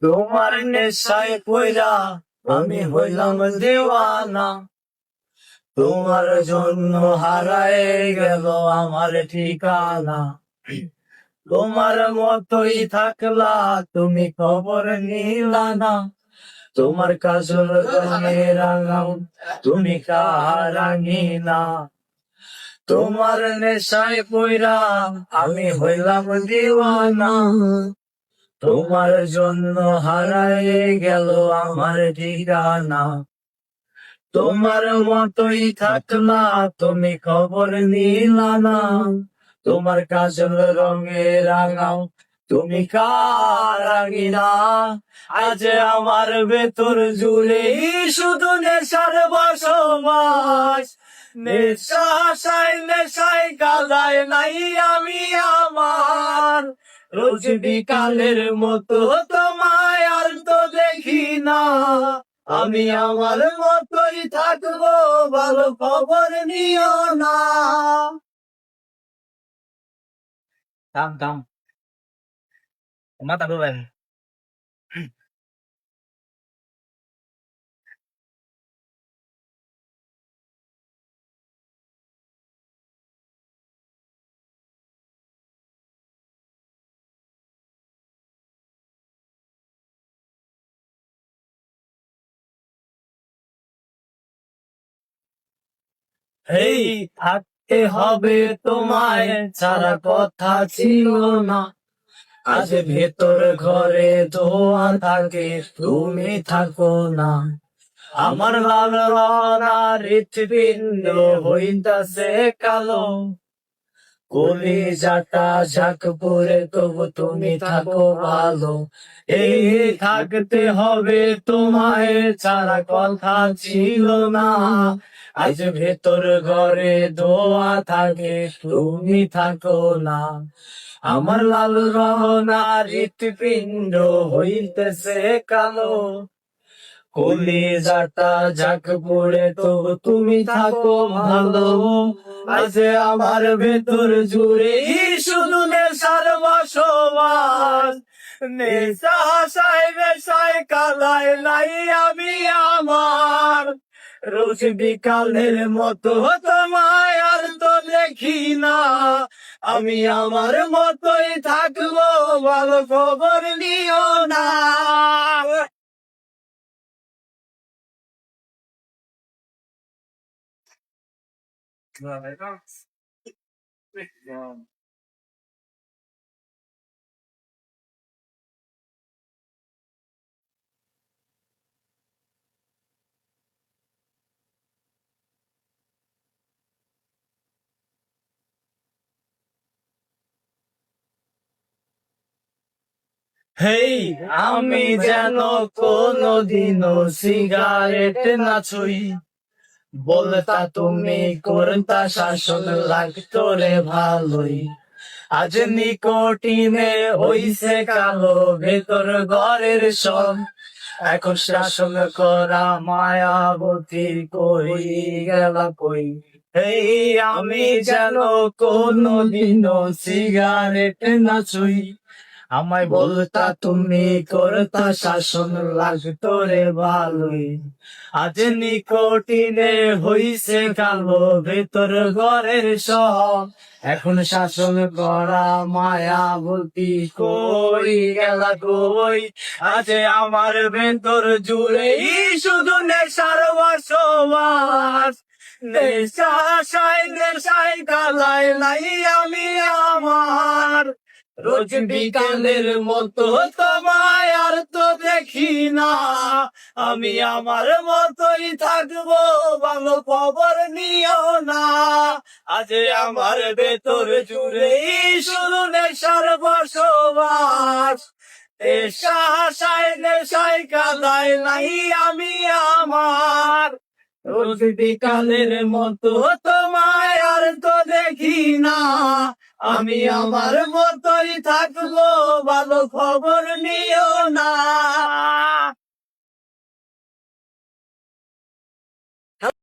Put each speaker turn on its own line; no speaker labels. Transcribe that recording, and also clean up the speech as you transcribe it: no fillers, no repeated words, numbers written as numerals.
তোমার নেশায় পয়রা আমি হইলাম দেওয়ানা, তোমার জন্য হারায় গেল আমার ঠিকানা। তোমার মতোই থাকলা তুমি খবর নিলা না, তোমার কাজল রঙে রাঙাও তুমি কারাঙিনা। তোমার নেশায় পয়রা আমি হইলাম দিওয়ানা, তোমার জন্য হারায় গেল আমার ঠিকানা। তোমার মতোই থাকলা তুমি খবর নিলা না, তোমার কাজল রঙে রাঙাও তুমি কারাঙিনা। আজ আমার ভেতর জুড়ে শুধু নেশার বসবাস, নেশায় কাদায় নাই আমি আমার। রোজ বিকালের মতো তোমায় আর তো দেখি না, আমি আমার মতোই থাকবো ভালো খবর নিও না। থাম থাম, মাথা ডোবেন। এই থাকতে হবে তোমায় ছাড়া কথা ছিল না, আজ ভেতর ঘরে ধোয়া থাকে তুমি থাকো না। আমার লাল রঙা হৃৎপিণ্ড হইতাছে কালো, কলিজাটা ঝাঁক পরে তবু তুমি থাকো ভালো। এই থাকতে হবে তোমায় ছাড়া কথা ছিল না, আজ ভেতর ঘরে ধোয়া থাকে তুমি থাকো না। আমার লাল রঙা হৃৎপিণ্ড হইতেছে কালো, কলিজাটা ঝাঁক পড়ে তবু তুমি থাকো ভালো। আজ আমার ভেতর জুড়ে শুধু নেশার বসবাস, নেশায় কালায় নাই আমি আমার। রোজ বিকালের মতো তোমায় আর তো দেখি না, আমি আমার মতোই থাকবো ভালো খবর নিও না। হেই আমি যেন কোনদিনও সিগারেট না ছুই, বলতা তুমি করতা শাসন লাগতো রে ভালোই। আজ নিকোটিনে হইছে কালো ভেতর ঘরের সব, এখন শাসন করা মায়াবতী কই গেলা কই। এই আমি যেন কোনদিনও সিগারেট না ছুই, আমায় বলতা তুমি করতা শাসন লাগতো রে ভালোই। আজ নিকোটিনে হইছে কালো ভেতর ঘরের সব, এখন শাসন করা মায়াবতী কই গেলা কই। আজ আমার ভেতর জুড়ে শুধু নেশার বসবাস, নেশায় কালায় নাই আমি আমার। রোজ বিকালের মতো তোমায় আর তো দেখি না, আমি আমার মতোই থাকবো ভালো খবর নিও না। আজ আমার ভেতর জুড়ে শুধু নেশার বসবাস, নেশায় কাদায় নাই আমি আমার। রোজ বিকালের মতো তোমায় আর তো দেখি না, আমি আমার মতোই থাকবো ভালো খবর নিও না।